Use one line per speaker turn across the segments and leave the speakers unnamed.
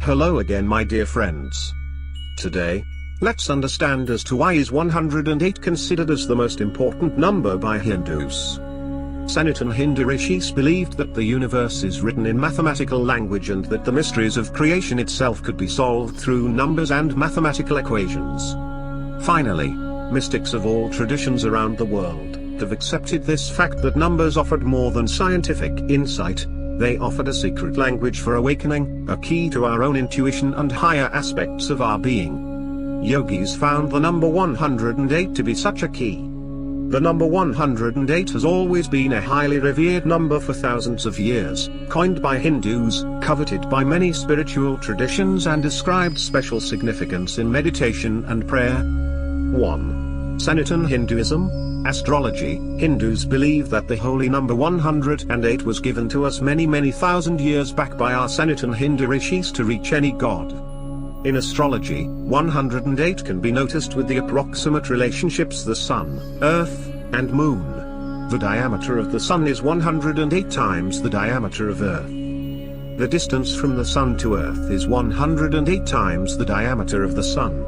Hello again, my dear friends. Today, let's understand as to why is 108 considered as the most important number by Hindus. Sanatana Hindu rishis believed that the universe is written in mathematical language and that the mysteries of creation itself could be solved through numbers and mathematical equations. Finally, mystics of all traditions around the world have accepted this fact that numbers offered more than scientific insight. They offered a secret language for awakening, a key to our own intuition and higher aspects of our being. Yogis found the number 108 to be such a key. The number 108 has always been a highly revered number for thousands of years, coined by Hindus, coveted by many spiritual traditions and ascribed special significance in meditation and prayer. 1. Sanatana Hinduism. Astrology. Hindus believe that the holy number 108 was given to us many thousand years back by our Sanatana Hindu rishis to reach any god. In astrology, 108 can be noticed with the approximate relationships the Sun, Earth, and Moon. The diameter of the Sun is 108 times the diameter of Earth. The distance from the Sun to Earth is 108 times the diameter of the Sun.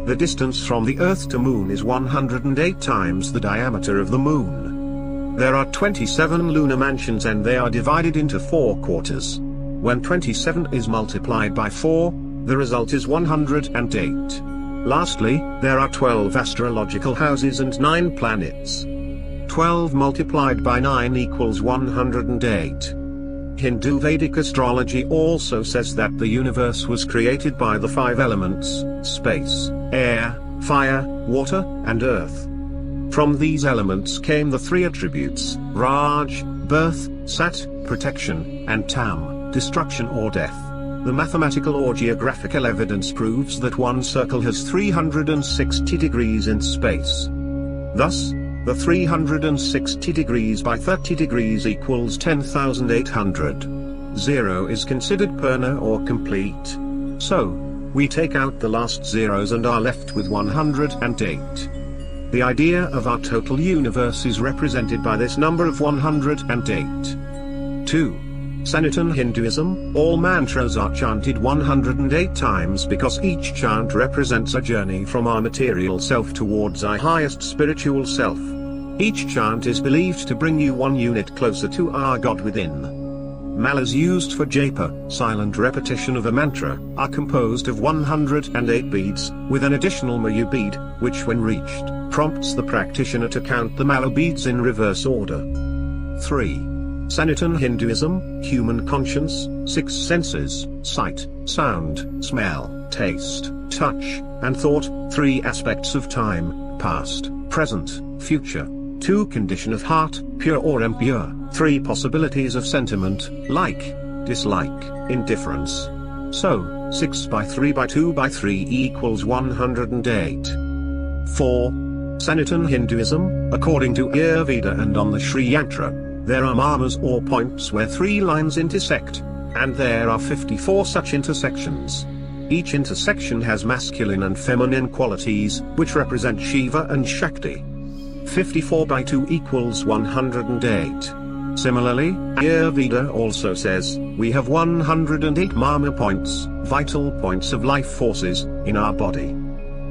The distance from the Earth to Moon is 108 times the diameter of the Moon. There are 27 lunar mansions and they are divided into 4 quarters. When 27 is multiplied by 4, the result is 108. Lastly, there are 12 astrological houses and 9 planets. 12 multiplied by 9 equals 108. Hindu Vedic astrology also says that the universe was created by the 5 elements: space, air, fire, water, and earth. From these elements came the 3 attributes: Raj, birth; Sat, protection; and Tam, destruction or death. The mathematical or geographical evidence proves that one circle has 360 degrees in space. Thus, the 360 degrees by 30 degrees equals 10,800. 0 is considered purna or complete. So, we take out the last zeros and are left with 108. The idea of our total universe is represented by this number of 108. 2. Sanatana Hinduism. All mantras are chanted 108 times because each chant represents a journey from our material self towards our highest spiritual self. Each chant is believed to bring you 1 unit closer to our God within. Malas used for japa, silent repetition of a mantra, are composed of 108 beads, with an additional mayu bead, which when reached, prompts the practitioner to count the mala beads in reverse order. 3. Sanatana Hinduism. Human conscience, 6 senses: sight, sound, smell, taste, touch, and thought, 3 aspects of time: past, present, future; 2 condition of heart, pure or impure; 3 possibilities of sentiment, like, dislike, indifference. So, 6 by 3 by 2 by 3 equals 108. 4. Sanatana Hinduism. According to Ayurveda and on the Sri Yantra, there are marmas or points where 3 lines intersect, and there are 54 such intersections. Each intersection has masculine and feminine qualities, which represent Shiva and Shakti. 54 by 2 equals 108. Similarly, Ayurveda also says, we have 108 marma points, vital points of life forces, in our body.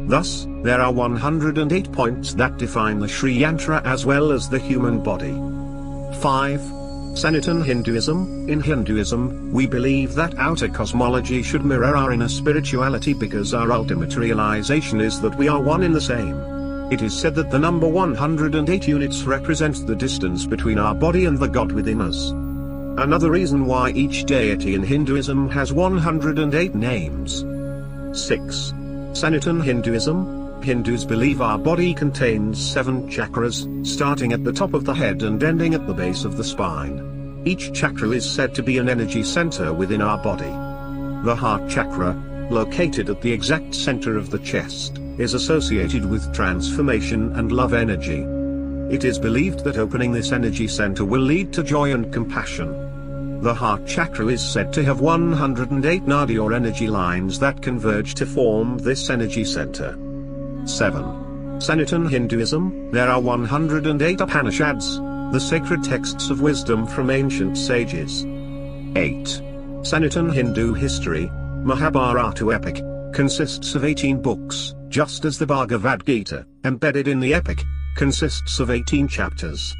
Thus, there are 108 points that define the Sri Yantra as well as the human body. 5. Sanatana Hinduism. In Hinduism, we believe that outer cosmology should mirror our inner spirituality because our ultimate realization is that we are one in the same. It is said that the number 108 units represents the distance between our body and the God within us. Another reason why each deity in Hinduism has 108 names. 6. Sanatana Hinduism. Hindus believe our body contains 7 chakras, starting at the top of the head and ending at the base of the spine. Each chakra is said to be an energy center within our body. The heart chakra, located at the exact center of the chest, is associated with transformation and love energy. It is believed that opening this energy center will lead to joy and compassion. The heart chakra is said to have 108 nadi or energy lines that converge to form this energy center. 7. Sanatana Hinduism. There are 108 Upanishads, the sacred texts of wisdom from ancient sages. 8. Sanatana Hindu history. Mahabharata epic consists of 18 books, just as the Bhagavad Gita, embedded in the epic, consists of 18 chapters.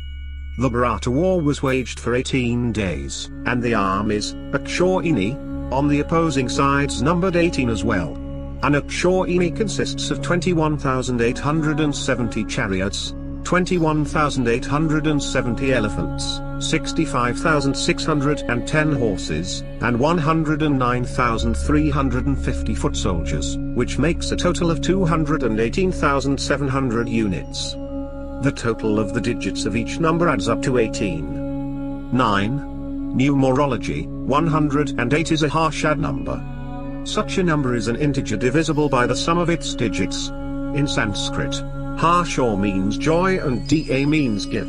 The Bharata war was waged for 18 days, and the armies, Akshauhini, on the opposing sides numbered 18 as well. An Akshauhini consists of 21,870 chariots, 21,870 elephants, 65,610 horses, and 109,350 foot soldiers, which makes a total of 218,700 units. The total of the digits of each number adds up to 18. 9. Numerology, 108 is a Harshad number. Such a number is an integer divisible by the sum of its digits. In Sanskrit, Harsha means joy and Da means give.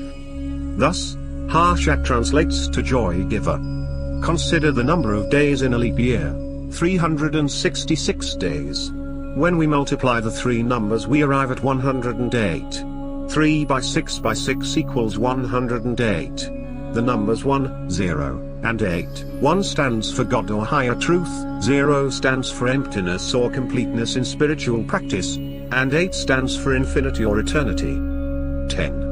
Thus, Harshad translates to joy giver. Consider the number of days in a leap year, 366 days. When we multiply the three numbers we arrive at 108. 3 by 6 by 6 equals 108. The numbers 1, 0, and 8. 1 stands for God or higher truth, 0 stands for emptiness or completeness in spiritual practice, and 8 stands for infinity or eternity. 10.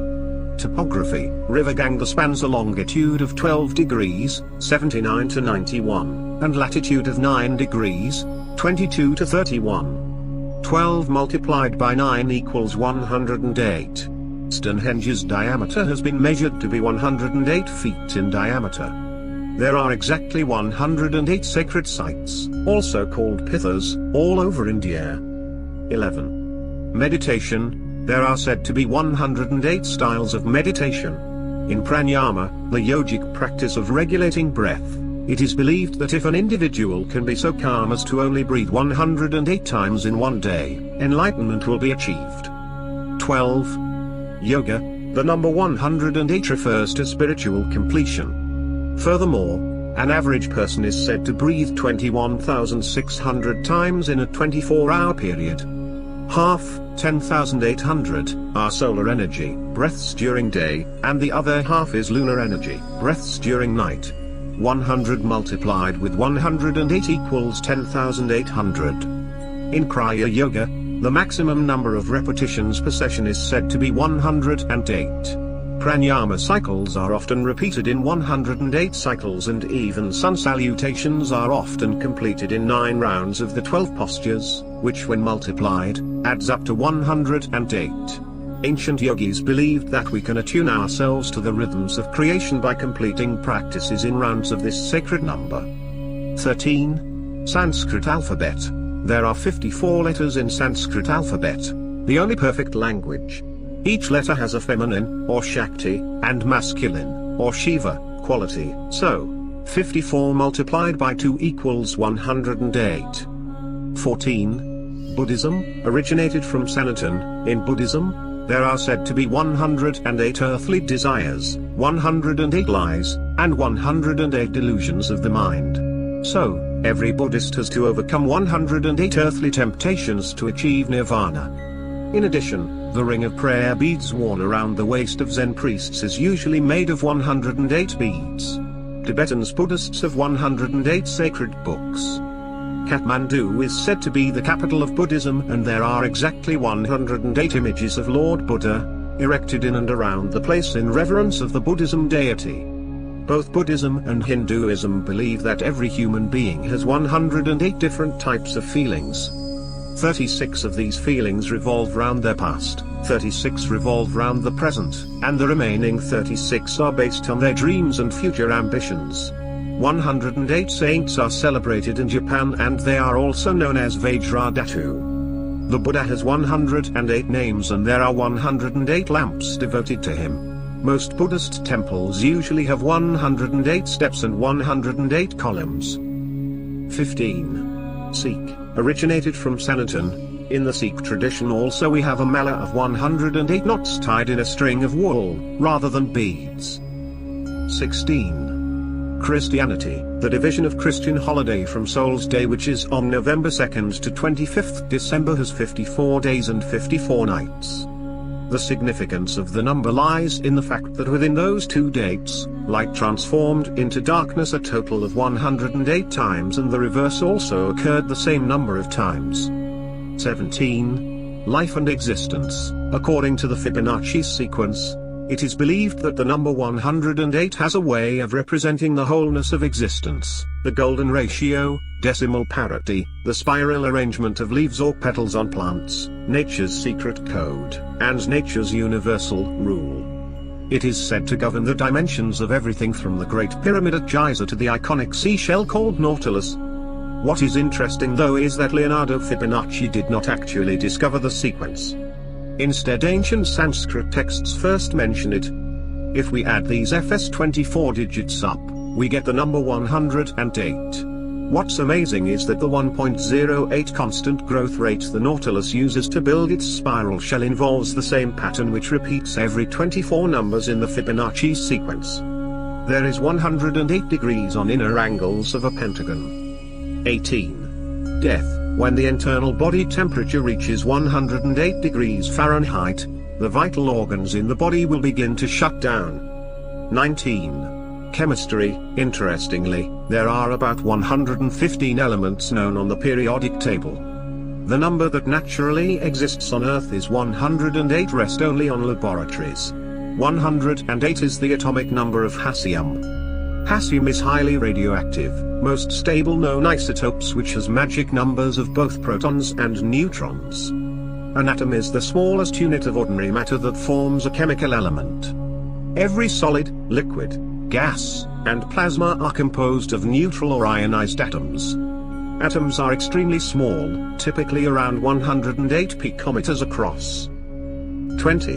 Topography, River Ganga spans a longitude of 12 degrees, 79 to 91, and latitude of 9 degrees, 22 to 31. 12 multiplied by 9 equals 108. Stonehenge's diameter has been measured to be 108 feet in diameter. There are exactly 108 sacred sites, also called pithas, all over India. 11. Meditation. There are said to be 108 styles of meditation. In pranayama, the yogic practice of regulating breath, it is believed that if an individual can be so calm as to only breathe 108 times in one day, enlightenment will be achieved. 12. Yoga, the number 108 refers to spiritual completion. Furthermore, an average person is said to breathe 21,600 times in a 24-hour period. Half, 10,800, are solar energy, breaths during day, and the other half is lunar energy, breaths during night. 100 multiplied with 108 equals 10,800. In Kriya Yoga, the maximum number of repetitions per session is said to be 108. Pranayama cycles are often repeated in 108 cycles, and even sun salutations are often completed in 9 rounds of the 12 postures, which when multiplied, adds up to 108. Ancient yogis believed that we can attune ourselves to the rhythms of creation by completing practices in rounds of this sacred number. 13. Sanskrit alphabet. There are 54 letters in Sanskrit alphabet, the only perfect language. Each letter has a feminine, or Shakti, and masculine, or Shiva, quality. So, 54 multiplied by 2 equals 108. 14. Buddhism, originated from Sanatan. In Buddhism, there are said to be 108 earthly desires, 108 lies, and 108 delusions of the mind. So, every Buddhist has to overcome 108 earthly temptations to achieve nirvana. In addition, the ring of prayer beads worn around the waist of Zen priests is usually made of 108 beads. Tibetan Buddhists have 108 sacred books. Kathmandu is said to be the capital of Buddhism, and there are exactly 108 images of Lord Buddha, erected in and around the place in reverence of the Buddhism deity. Both Buddhism and Hinduism believe that every human being has 108 different types of feelings. 36 of these feelings revolve round their past, 36 revolve round the present, and the remaining 36 are based on their dreams and future ambitions. 108 saints are celebrated in Japan, and they are also known as Vajradhatu. The Buddha has 108 names, and there are 108 lamps devoted to him. Most Buddhist temples usually have 108 steps and 108 columns. 15. Sikh, originated from Sanatan. In the Sikh tradition also we have a mala of 108 knots tied in a string of wool, rather than beads. 16. Christianity, the division of Christian holiday from Souls Day, which is on November 2nd to 25th December, has 54 days and 54 nights. The significance of the number lies in the fact that within those two dates, light transformed into darkness a total of 108 times, and the reverse also occurred the same number of times. 17. Life and existence. According to the Fibonacci sequence, it is believed that the number 108 has a way of representing the wholeness of existence, the golden ratio, decimal parity, the spiral arrangement of leaves or petals on plants, nature's secret code, and nature's universal rule. It is said to govern the dimensions of everything from the Great Pyramid at Giza to the iconic seashell called Nautilus. What is interesting though is that Leonardo Fibonacci did not actually discover the sequence. Instead, ancient Sanskrit texts first mention it. If we add these FS24 digits up, we get the number 108. What's amazing is that the 1.08 constant growth rate the Nautilus uses to build its spiral shell involves the same pattern which repeats every 24 numbers in the Fibonacci sequence. There is 108 degrees on inner angles of a pentagon. 18. Death. When the internal body temperature reaches 108 degrees Fahrenheit, the vital organs in the body will begin to shut down. 19. Chemistry. Interestingly, there are about 115 elements known on the periodic table. The number that naturally exists on Earth is 108. Rest only on laboratories. 108 is the atomic number of hassium. Hassium is highly radioactive, most stable known isotopes, which has magic numbers of both protons and neutrons. An atom is the smallest unit of ordinary matter that forms a chemical element. Every solid, liquid, gas, and plasma are composed of neutral or ionized atoms. Atoms are extremely small, typically around 108 picometers across. 20.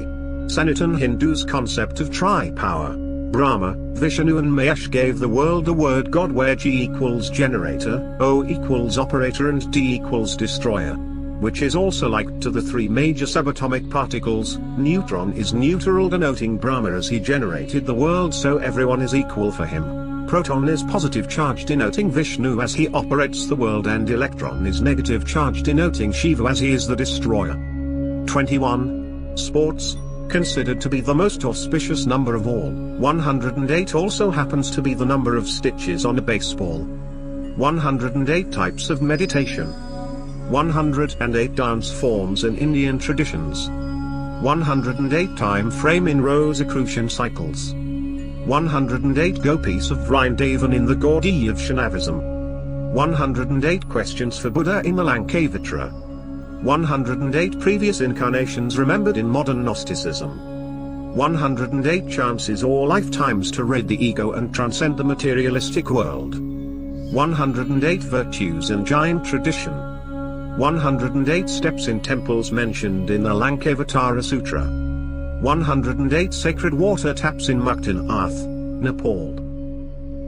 Sanatana Hindus' concept of tri-power. Brahma, Vishnu and Mahesh gave the world the word God, where G equals generator, O equals operator and D equals destroyer. Which is also like to the three major subatomic particles. Neutron is neutral, denoting Brahma as he generated the world, so everyone is equal for him. Proton is positive charge, denoting Vishnu as he operates the world, and electron is negative charge, denoting Shiva as he is the destroyer. 21. Sports. Considered to be the most auspicious number of all, 108 also happens to be the number of stitches on a baseball. 108 types of meditation. 108 dance forms in Indian traditions. 108 time frame in Rosicrucian cycles. 108 gopis of Vrindavan in the Gaudiya of Shaivism. 108 questions for Buddha in the Lankavitra. 108 previous incarnations remembered in modern Gnosticism. 108 chances or lifetimes to rid the ego and transcend the materialistic world. 108 virtues in Jain tradition. 108 steps in temples mentioned in the Lankavatara Sutra. 108 sacred water taps in Muktin Arth, Nepal.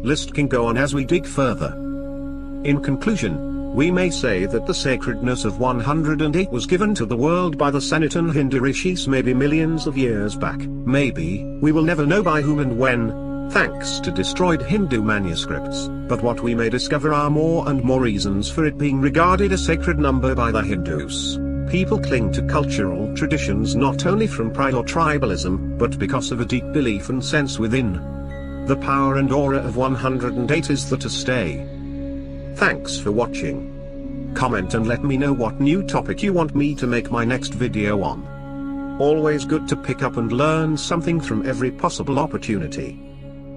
List can go on as we dig further. In conclusion, we may say that the sacredness of 108 was given to the world by the Sanatana Hindu rishis maybe millions of years back. Maybe, we will never know by whom and when, thanks to destroyed Hindu manuscripts, but what we may discover are more and more reasons for it being regarded a sacred number by the Hindus. People cling to cultural traditions not only from pride or tribalism, but because of a deep belief and sense within. The power and aura of 108 is there to stay. Thanks for watching. Comment and let me know what new topic you want me to make my next video on. Always good to pick up and learn something from every possible opportunity.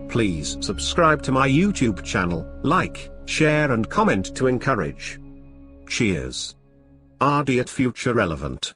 Please subscribe to my YouTube channel, like, share and comment to encourage. Cheers. RD at Future Relevant.